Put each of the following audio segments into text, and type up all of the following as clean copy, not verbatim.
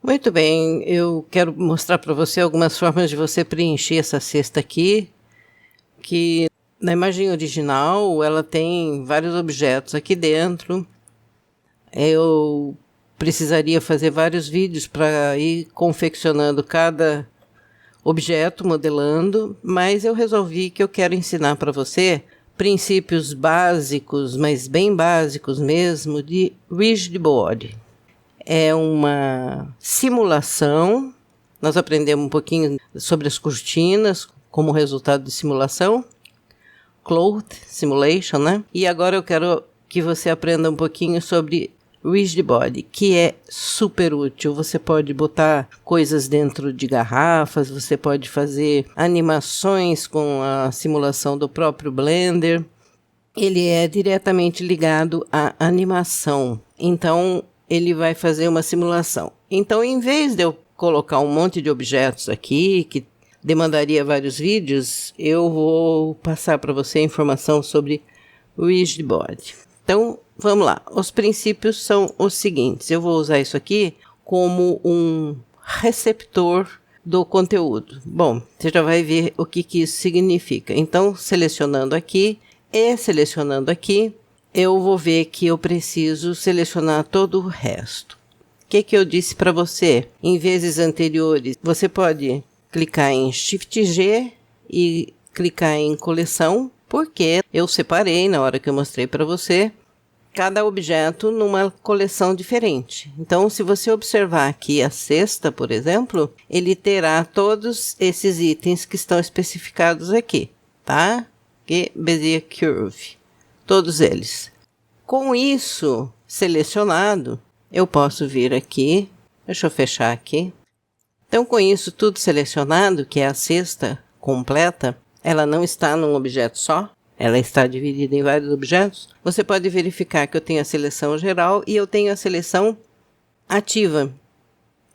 Muito bem, eu quero mostrar para você algumas formas de você preencher essa cesta aqui, que na imagem original ela tem vários objetos aqui dentro. Eu precisaria fazer vários vídeos para ir confeccionando cada objeto, modelando, mas eu resolvi que eu quero ensinar para você princípios básicos, mas bem básicos mesmo, de Rigid Body. É uma simulação. Nós aprendemos um pouquinho sobre as cortinas como resultado de simulação, Cloth Simulation, né? E agora eu quero que você aprenda um pouquinho sobre Rigid Body, que é super útil. Você pode botar coisas dentro de garrafas, você pode fazer animações com a simulação do próprio Blender. Ele é diretamente ligado à animação. Então, ele vai fazer uma simulação. Então, em vez de eu colocar um monte de objetos aqui, que demandaria vários vídeos, eu vou passar para você a informação sobre Rigid Body. Então, vamos lá. Os princípios são os seguintes. Eu vou usar isso aqui como um receptor do conteúdo. Bom, você já vai ver o que isso significa. Então, selecionando aqui e selecionando aqui, eu vou ver que eu preciso selecionar todo o resto. O que eu disse para você? Em vezes anteriores, você pode clicar em Shift G e clicar em coleção, porque eu separei, na hora que eu mostrei para você, cada objeto numa coleção diferente. Então, se você observar aqui a cesta, por exemplo, ele terá todos esses itens que estão especificados aqui, tá? Que Bezier Curve. Todos eles. Com isso selecionado, eu posso vir aqui, deixa eu fechar aqui. Então, com isso tudo selecionado, que é a cesta completa, ela não está num objeto só, ela está dividida em vários objetos. Você pode verificar que eu tenho a seleção geral e eu tenho a seleção ativa,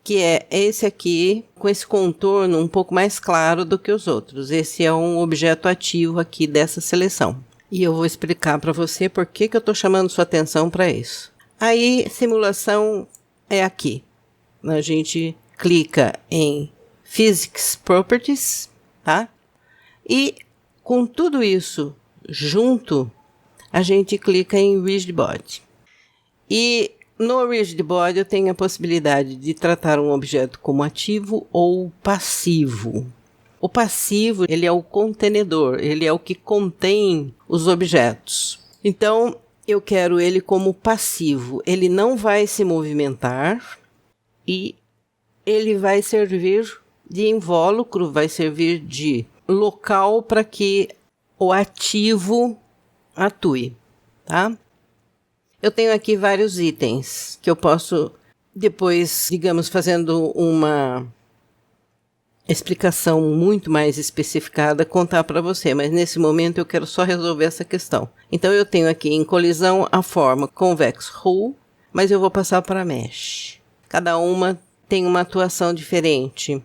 que é esse aqui, com esse contorno um pouco mais claro do que os outros. Esse é um objeto ativo aqui dessa seleção. E eu vou explicar para você por que eu estou chamando sua atenção para isso. Aí, simulação é aqui. A gente clica em Physics Properties, tá? E com tudo isso junto, a gente clica em Rigid Body. E no Rigid Body eu tenho a possibilidade de tratar um objeto como ativo ou passivo. O passivo, ele é o contenedor, ele é o que contém os objetos. Então, eu quero ele como passivo. Ele não vai se movimentar e ele vai servir de invólucro, vai servir de local para que o ativo atue, tá? Eu tenho aqui vários itens que eu posso depois, digamos, fazendo uma explicação muito mais especificada, contar para você, mas nesse momento eu quero só resolver essa questão. Então eu tenho aqui em colisão a forma Convex Hull, mas eu vou passar para Mesh. Cada uma tem uma atuação diferente.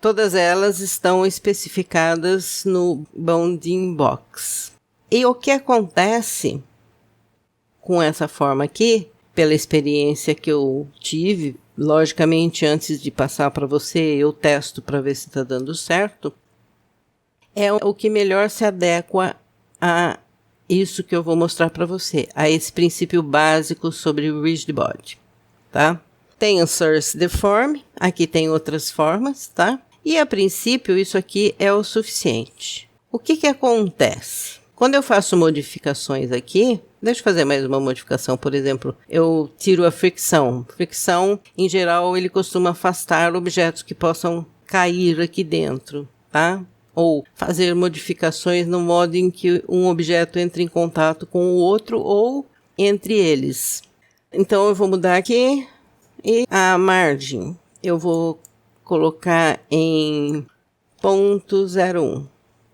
Todas elas estão especificadas no Bounding Box. E o que acontece com essa forma aqui, pela experiência que eu tive, logicamente, antes de passar para você, eu testo para ver se está dando certo, é o que melhor se adequa a isso que eu vou mostrar para você, a esse princípio básico sobre o Rigid Body, tá? Tem o Source Deform, aqui tem outras formas, tá? E a princípio isso aqui é o suficiente. O que acontece? Quando eu faço modificações aqui, deixa eu fazer mais uma modificação, por exemplo, eu tiro a fricção. Fricção, em geral, ele costuma afastar objetos que possam cair aqui dentro, tá? Ou fazer modificações no modo em que um objeto entre em contato com o outro ou entre eles. Então, eu vou mudar aqui e a margem eu vou colocar em 0.01.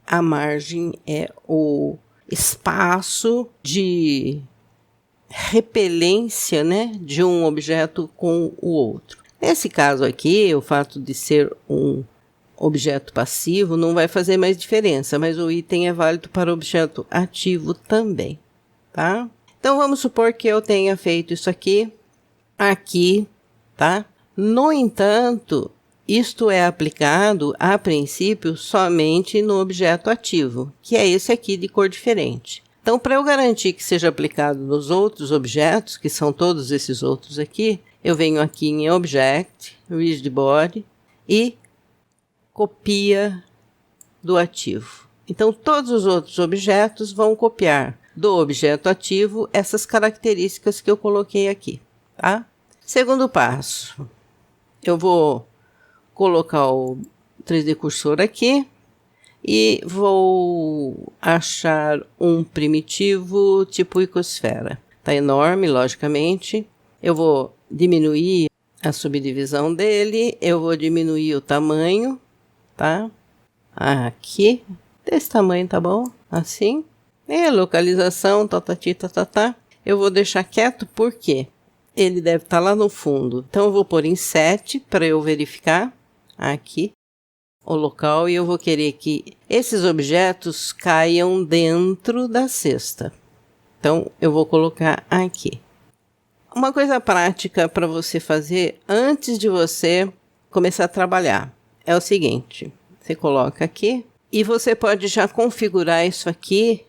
A margem é o espaço de repelência, né, de um objeto com o outro. Nesse caso aqui, o fato de ser um objeto passivo não vai fazer mais diferença, mas o item é válido para o objeto ativo também, tá? Então, vamos supor que eu tenha feito isso aqui, tá? No entanto, isto é aplicado, a princípio, somente no objeto ativo, que é esse aqui de cor diferente. Então, para eu garantir que seja aplicado nos outros objetos, que são todos esses outros aqui, eu venho aqui em Object, Rigid Body e copia do ativo. Então, todos os outros objetos vão copiar do objeto ativo essas características que eu coloquei aqui, tá? Segundo passo, eu vou colocar o 3D Cursor aqui e vou achar um primitivo tipo icosfera. Está enorme, logicamente. Eu vou diminuir a subdivisão dele, eu vou diminuir o tamanho, tá? Aqui, desse tamanho, tá bom? Assim. E localização, tá. Eu vou deixar quieto porque ele deve estar lá no fundo. Então, eu vou pôr em 7 para eu verificar aqui o local e eu vou querer que esses objetos caiam dentro da cesta. Então, eu vou colocar aqui. Uma coisa prática para você fazer antes de você começar a trabalhar é o seguinte. Você coloca aqui e você pode já configurar isso aqui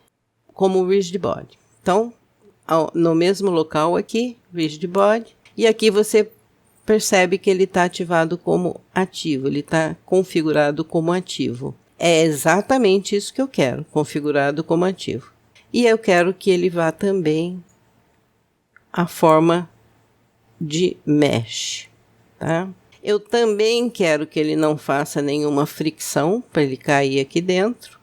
como Rigid Body. Então, no mesmo local aqui, Rigid Body, e aqui você percebe que ele está ativado como ativo, ele está configurado como ativo. É exatamente isso que eu quero, configurado como ativo. E eu quero que ele vá também à forma de mesh, tá? Eu também quero que ele não faça nenhuma fricção para ele cair aqui dentro.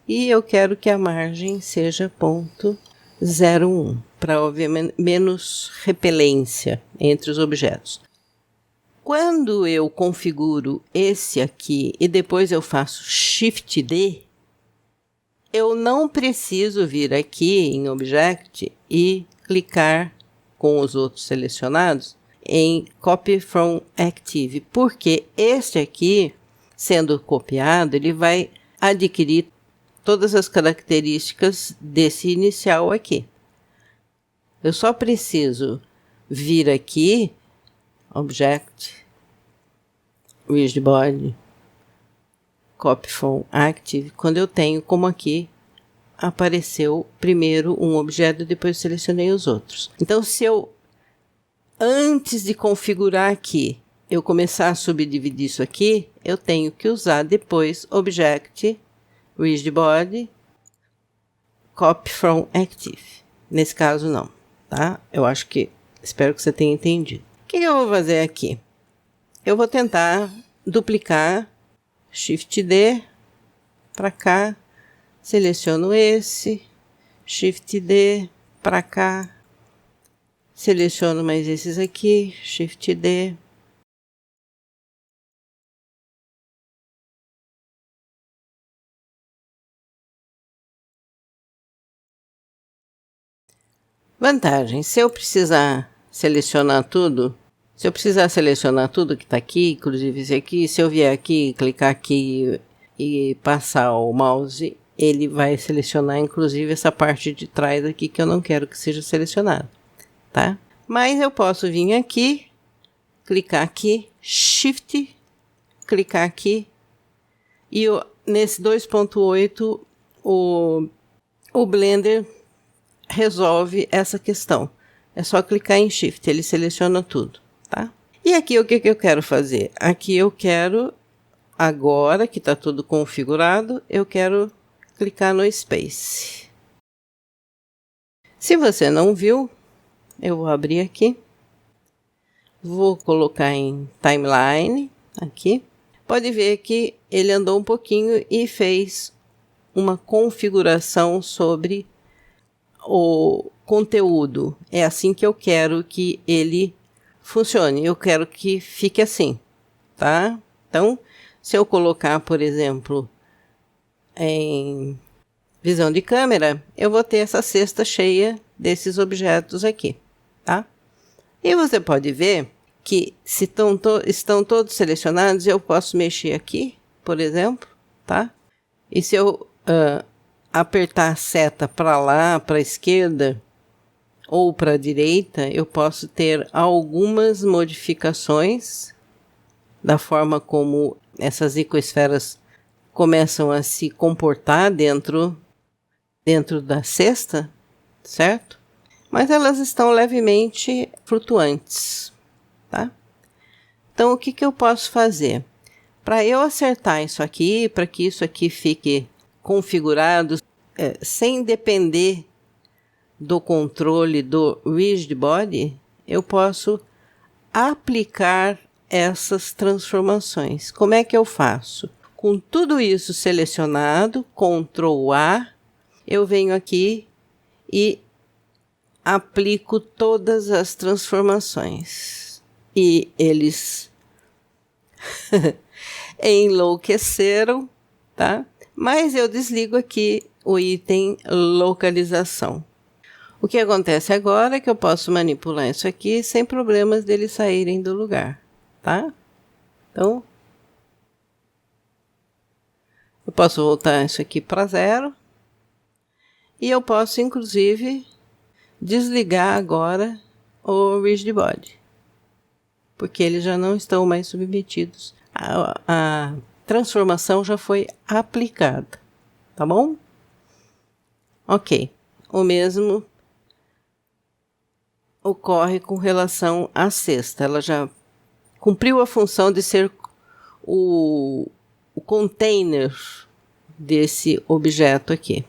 E eu quero que a margem seja 0,01, para haver menos repelência entre os objetos. Quando eu configuro esse aqui e depois eu faço Shift D, eu não preciso vir aqui em Object e clicar com os outros selecionados em Copy from Active, porque este aqui, sendo copiado, ele vai adquirir todas as características desse inicial aqui. Eu só preciso vir aqui, Object, Rigid Body, Copy from Active, quando eu tenho como aqui apareceu primeiro um objeto, depois selecionei os outros. Então, se eu, antes de configurar aqui, eu começar a subdividir isso aqui, eu tenho que usar depois Object, Rigid Body, Copy from Active. Nesse caso, não, tá? Espero que você tenha entendido. O que eu vou fazer aqui? Eu vou tentar duplicar, Shift D, para cá, seleciono esse, Shift D, para cá, seleciono mais esses aqui, Shift D. Vantagem, se eu precisar selecionar tudo que está aqui, inclusive esse aqui, se eu vier aqui, clicar aqui e passar o mouse, ele vai selecionar inclusive essa parte de trás aqui que eu não quero que seja selecionada, tá? Mas eu posso vir aqui, clicar aqui, Shift, clicar aqui e nesse 2.8 o Blender resolve essa questão. É só clicar em Shift, ele seleciona tudo, tá? E aqui o que eu quero fazer? Aqui eu quero, agora que está tudo configurado, eu quero clicar no Space. Se você não viu, eu vou abrir aqui. Vou colocar em Timeline, aqui. Pode ver que ele andou um pouquinho e fez uma configuração sobre o conteúdo. É assim que eu quero que ele funcione. Eu quero que fique assim, tá? Então, se eu colocar, por exemplo, em visão de câmera, eu vou ter essa cesta cheia desses objetos aqui, tá? E você pode ver que se estão todos selecionados, eu posso mexer aqui, por exemplo, tá? E se eu apertar a seta para lá, para a esquerda, ou para a direita, eu posso ter algumas modificações da forma como essas icoesferas começam a se comportar dentro da cesta, certo? Mas elas estão levemente flutuantes, tá? Então, o que eu posso fazer? Para eu acertar isso aqui, para que isso aqui fique configurado sem depender do controle do Rigid Body, eu posso aplicar essas transformações. Como é que eu faço? Com tudo isso selecionado, Ctrl A, eu venho aqui e aplico todas as transformações. E eles enlouqueceram, tá? Mas eu desligo aqui o item localização. O que acontece agora é que eu posso manipular isso aqui sem problemas deles saírem do lugar, tá? Então, eu posso voltar isso aqui para 0. E eu posso, inclusive, desligar agora o Rigid Body, porque eles já não estão mais submetidos. A transformação já foi aplicada, tá bom? Ok. O mesmo ocorre com relação à cesta. Ela já cumpriu a função de ser o container desse objeto aqui.